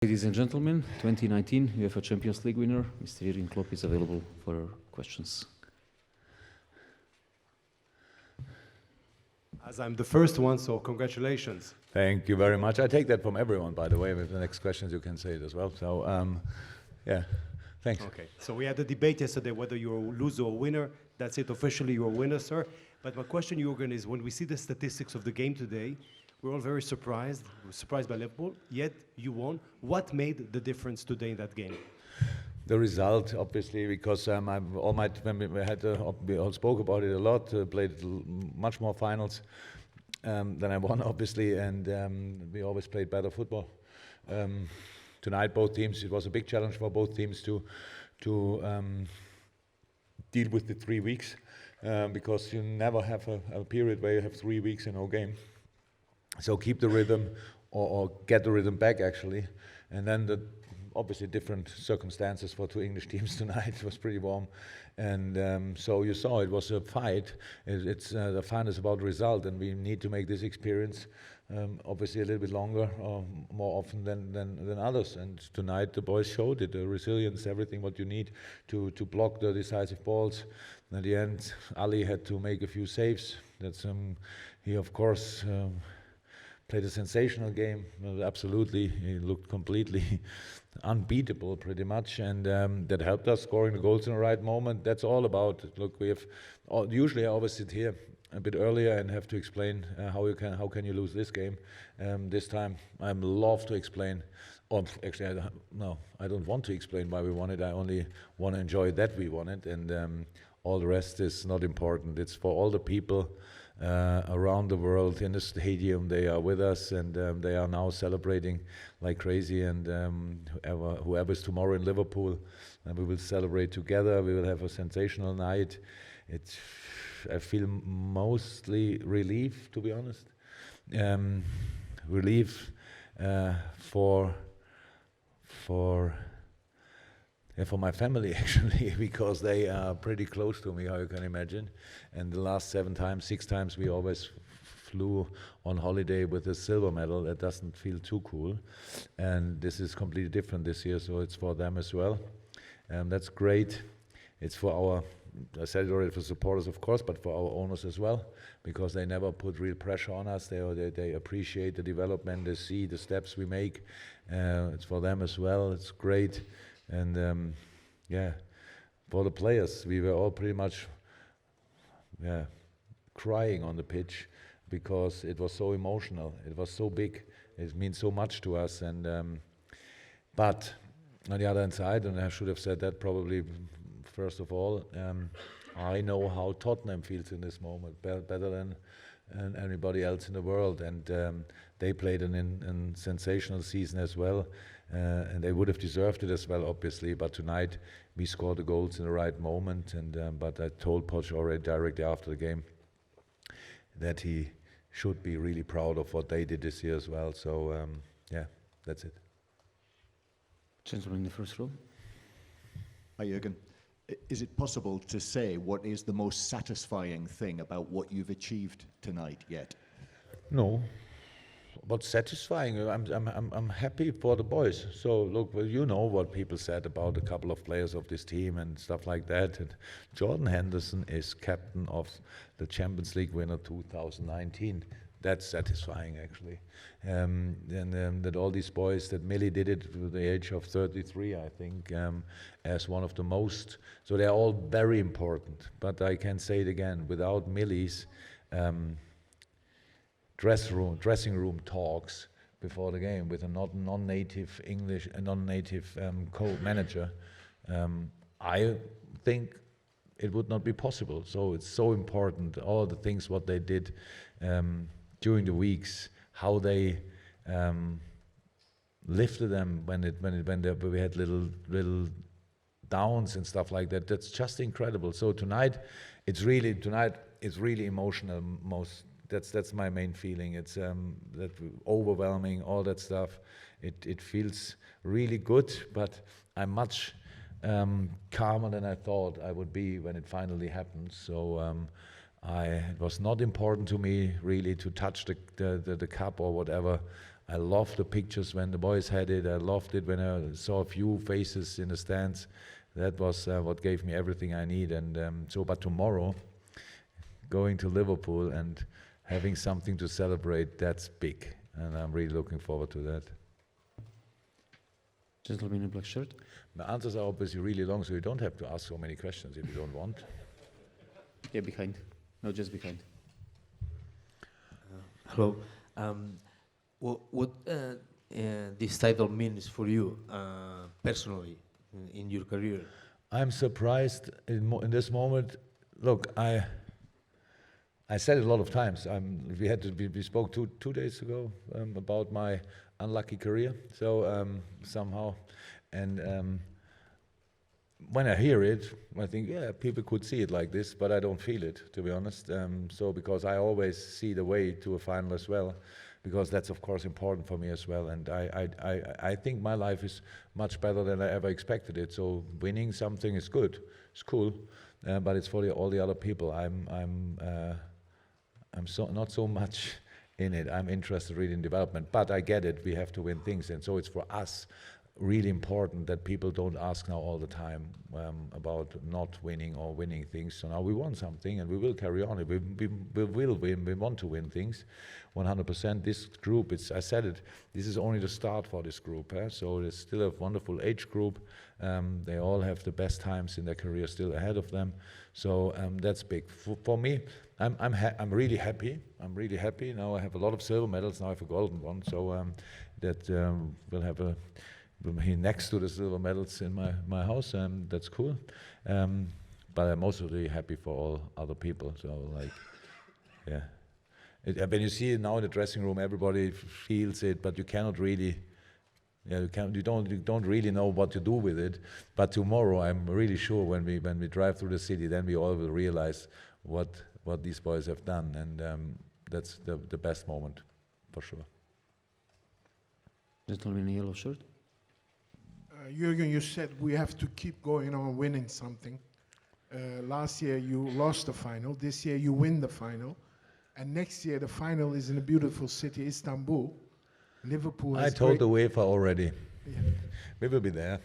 Ladies and gentlemen, 2019 UEFA Champions League winner, Mr. Jurgen Klopp is available for questions. As I'm the first one, so congratulations. Thank you very much. I take that from everyone, by the way. With the next questions, you can say it as well. So, yeah, thanks. Okay, so we had a debate yesterday whether you're a loser or winner. That's it, officially you're a winner, sir. But my question, Jurgen, is when we see the statistics of the game today, we're all very surprised. We're surprised by Liverpool, yet you won. What made the difference today in that game? The result, obviously, because when we all spoke about it a lot, played much more finals than I won, obviously, and we always played better football. Tonight, both teams, it was a big challenge for both teams to deal with the 3 weeks, because you never have a period where you have 3 weeks and no game. So keep the rhythm, or get the rhythm back, actually, and then obviously different circumstances for two English teams tonight. It was pretty warm, and so you saw it was a fight. The fight is about result, and we need to make this experience obviously a little bit longer or more often than others. And tonight the boys showed it, the resilience, everything what you need to block the decisive balls. And at the end, Ali had to make a few saves. That's he of course. Played a sensational game, absolutely. He looked completely unbeatable, pretty much, and that helped us scoring the goals in the right moment. That's all about. Look, we have usually I always sit here a bit earlier and have to explain how can you lose this game. This time I love to explain. Or actually, I don't want to explain why we won it. I only want to enjoy that we won it, and all the rest is not important. It's for all the people around the world in the stadium. They are with us, and they are now celebrating like crazy. And whoever is tomorrow in Liverpool, we will celebrate together. We will have a sensational night. I feel mostly relief, to be honest. Relief for my family, actually, because they are pretty close to me, how you can imagine. And the last 6 times, we always flew on holiday with a silver medal. That doesn't feel too cool. And this is completely different this year, so it's for them as well. That's great. It's for I said it already, for supporters, of course, but for our owners as well, because they never put real pressure on us. They appreciate the development. They see the steps we make. It's for them as well. It's great. And yeah, for the players, we were all pretty much crying on the pitch because it was so emotional. It was so big. It means so much to us. And but on the other hand side, and I should have said that probably first of all, I know how Tottenham feels in this moment better than anybody else in the world. And they played a sensational season as well. And they would have deserved it as well, obviously. But tonight we scored the goals in the right moment. And but I told Poch already directly after the game that he should be really proud of what they did this year as well. So yeah, that's it. Gentleman in the first row. Hi, Jurgen. Is it possible to say what is the most satisfying thing about what you've achieved tonight yet? No. But satisfying. I'm happy for the boys. So look, well, you know what people said about a couple of players of this team and stuff like that. And Jordan Henderson is captain of the Champions League winner 2019. That's satisfying, actually. And that all these boys, that Millie did it at the age of 33, I think, as one of the most. So they're all very important. But I can say it again, without Millie's dressing room talks before the game with a non-native English, a non-native co-manager, I think it would not be possible. So it's so important, all the things what they did during the weeks, how they lifted them when we had little downs and stuff like that. That's just incredible. So tonight it's really emotional. That's my main feeling. It's that overwhelming, all that stuff. It feels really good, but I'm much calmer than I thought I would be when it finally happened. So it was not important to me really to touch the cup or whatever. I loved the pictures when the boys had it. I loved it when I saw a few faces in the stands. That was what gave me everything I need. And but tomorrow, going to Liverpool and having something to celebrate, that's big. And I'm really looking forward to that. Gentleman in black shirt. My answers are obviously really long, so you don't have to ask so many questions if you don't want. Yeah, behind. No, just behind. Hello. What this title means for you personally in your career? I'm surprised in this moment. Look, I said it a lot of times. We spoke two days ago about my unlucky career. So somehow, and when I hear it, I think, yeah, people could see it like this, but I don't feel it, to be honest. So because I always see the way to a final as well, because that's of course important for me as well. And I think my life is much better than I ever expected it. So winning something is good, it's cool, but it's for all the other people. I'm not so much in it. I'm interested really in development, but I get it. We have to win things, and so it's for us really important that people don't ask now all the time about not winning or winning things. So now we won something, and we will carry on. We will win. We want to win things, 100%. This group, I said it. This is only the start for this group. So there's still a wonderful age group. They all have the best times in their career still ahead of them. So that's big for me. I'm really happy. I'm really happy. Now I have a lot of silver medals. Now I have a golden one. So that will have will be next to the silver medals in my house. That's cool. But I'm also really happy for all other people. So like, yeah. When you see it now in the dressing room, everybody feels it, but you cannot really. Yeah, you don't really know what to do with it. But tomorrow, I'm really sure when we drive through the city, then we all will realize what these boys have done, and that's the best moment, for sure. Gentleman in yellow shirt. Jurgen, you said we have to keep going on winning something. Last year you lost the final. This year you win the final, and next year the final is in a beautiful city, Istanbul. Liverpool. I told the UEFA already. Yeah. We will be there.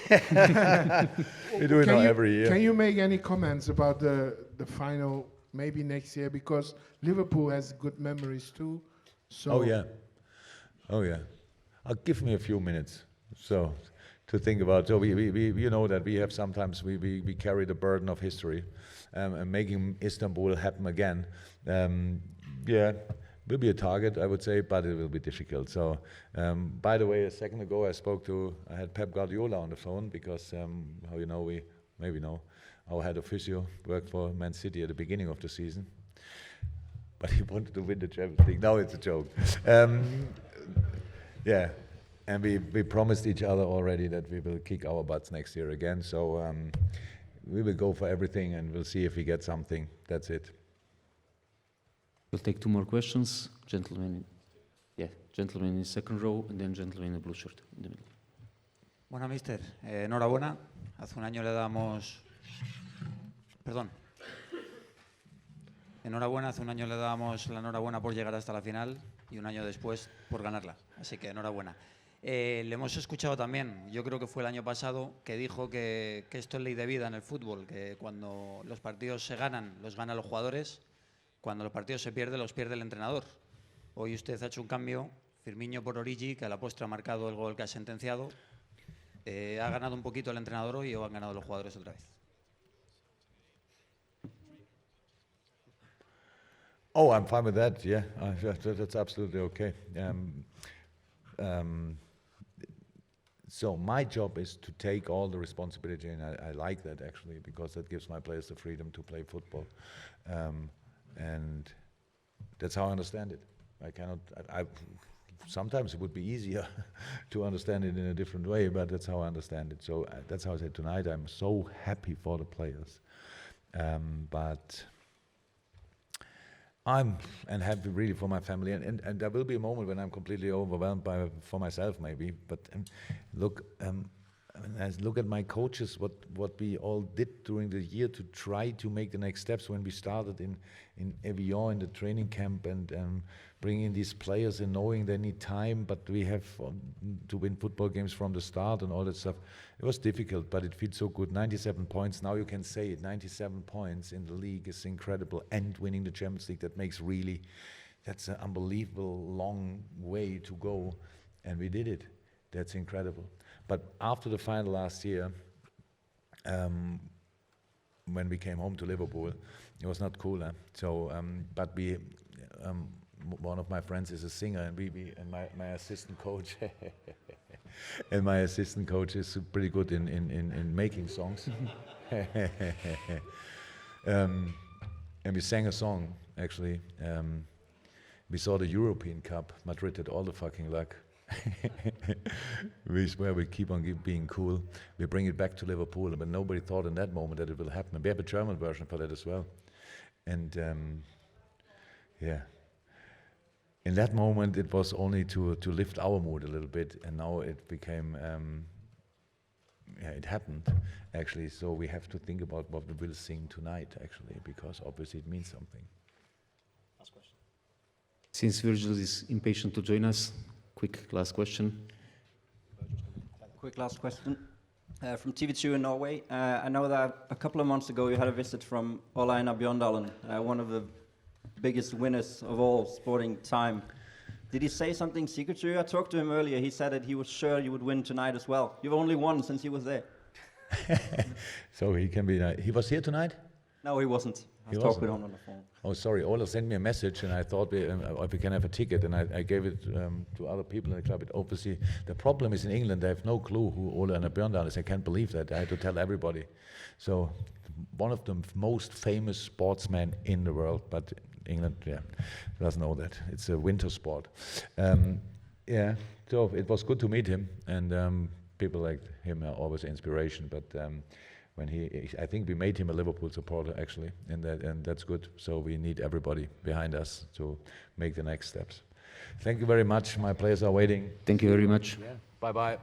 We do it now every year. Can you make any comments about the final maybe next year? Because Liverpool has good memories too. So Oh yeah. Give me a few minutes. So to think about. So we you know that we have sometimes we carry the burden of history, and making Istanbul happen again. Will be a target, I would say, but it will be difficult. So, by the way, a second ago I had Pep Guardiola on the phone because, how you know, our head of physio worked for Man City at the beginning of the season, but he wanted to win the Champions League. Now it's a joke. Yeah, and we promised each other already that we will kick our butts next year again. So we will go for everything, and we'll see if we get something. That's it. We'll take two more questions. Gentleman in the second row, and then gentleman in the blue shirt in the middle. Bueno, mister, enhorabuena. Hace un año le dábamos... Perdón. Enhorabuena, hace un año le dábamos la enhorabuena por llegar hasta la final y un año después por ganarla. Así que enhorabuena. Le hemos escuchado también, yo creo que fue el año pasado, que dijo que esto es ley de vida en el fútbol, que cuando los partidos se ganan, los ganan los jugadores. Cuando los partidos se pierden, los pierde el entrenador. Hoy usted ha hecho un cambio, Firmino por Origi, que a la postre ha marcado el gol que ha sentenciado. ¿Ha ganado un poquito el entrenador hoy o han ganado los jugadores otra vez? Oh, I'm fine with that, yeah. That's absolutely okay. So my job is to take all the responsibility, and I like that actually, because that gives my players the freedom to play football. And that's how I understand it. Sometimes it would be easier to understand it in a different way, but that's how I understand it. So that's how I said tonight, I'm so happy for the players. But I'm happy really for my family, and there will be a moment when I'm completely overwhelmed for myself maybe, but look, I look at my coaches, what we all did during the year to try to make the next steps when we started in Evian in the training camp and bringing these players and knowing they need time, but we have to win football games from the start and all that stuff. It was difficult, but it feels so good. 97 points, now you can say it, 97 points in the league is incredible, and winning the Champions League, that's an unbelievable long way to go, and we did it. That's incredible. But after the final last year, when we came home to Liverpool, it was not cool. So, but we, one of my friends is a singer, and and my assistant coach, and my assistant coach is pretty good in making songs. And we sang a song actually. We saw the European Cup. Madrid had all the fucking luck. We swear we keep on being cool. We bring it back to Liverpool, but nobody thought in that moment that it will happen. We have a German version for that as well. And yeah, in that moment it was only to lift our mood a little bit, and now it became, yeah, it happened actually. So we have to think about what we will sing tonight actually, because obviously it means something. Last question. Since Virgil is impatient to join us, quick last question. Quick last question. From TV2 in Norway. I know that a couple of months ago you had a visit from Ole Einar Bjørndalen, one of the biggest winners of all sporting time. Did he say something secret to you? I talked to him earlier. He said that he was sure you would win tonight as well. You've only won since he was there. So he can be. He was here tonight? No, he wasn't. I He talked with wasn't? him on the phone. Oh, sorry. Ola sent me a message, and I thought if we can have a ticket, and I gave it to other people in the club. It obviously, the problem is in England, they have no clue who Ola and Bjørndalen is. I can't believe that. I had to tell everybody. So, one of the most famous sportsmen in the world, but England, yeah, doesn't know that. It's a winter sport. Yeah, so it was good to meet him, and people like him are always an inspiration, but when I think we made him a Liverpool supporter actually, and that's good. So we need everybody behind us to make the next steps. Thank you very much. My players are waiting. Thank you very much. Yeah. Bye bye.